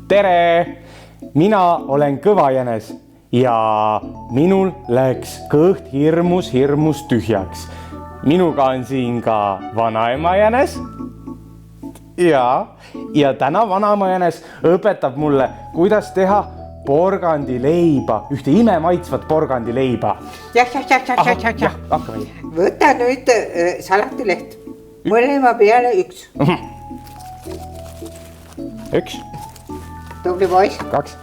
Tere! Mina olen Kõva jänes ja minul läks kõht hirmus tühjaks. Minuga on siin ka vanaema jänes. Ja täna vanaema jänes õpetab mulle, kuidas teha porgandileiba, ühte imemaitsvat porgandileiba. Jah, hakkame. Võta nüüd salatileht. Mõlema peale üks. Üks. Tubli poiss. Kaks.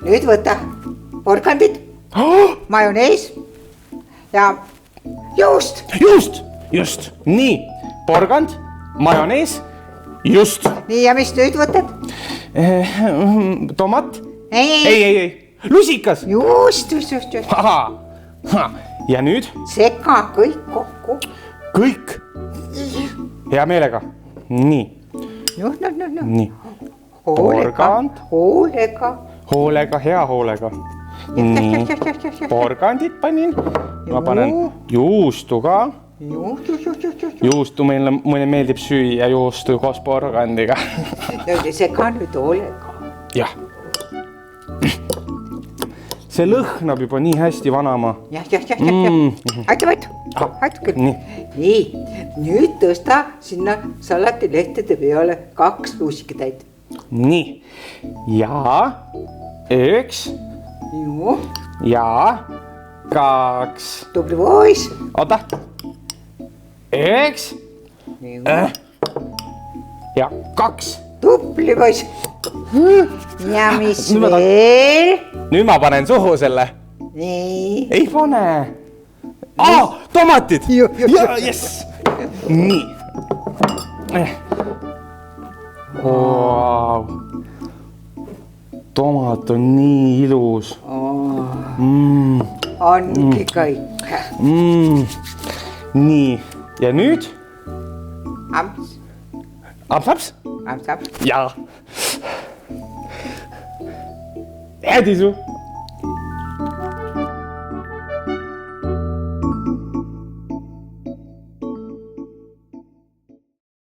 Nüüd võta porgandid, majonees ja juust. Just. Nii, porgand, majonees, just. Nii, ja mis nüüd võtad? Tomat? Ei. Lusikas. Just. Ja nüüd? Seka kõik kokku. Kõik. Hea meelega. Nii. Nii. Porgand. Hoolega, hea hoolega. Nii. Porgandid panin. Ma panen juustu ka. Juustu mulle meeldib süüa juustu koos porgandiga. Seka nüüd hoolega. Jah. See lõhnab juba nii hästi vanama. Jah. Aitu küll. Nii, nüüd tõsta sinna salatilehtede peale 2 lusikatäit. Nii, ja 1 ja 2. Tubli poiss. Oota. 1 ja 2. Tubli poiss. Ja mis veel? Nüüd ma panen suhu selle. Nii. Ei pane. Tomatid. Yes. Nii. Wow. Tomat on nii ilus. Ongi kõik. Nii, ja nüüd? Amps. Amps? Ja. Hädisu.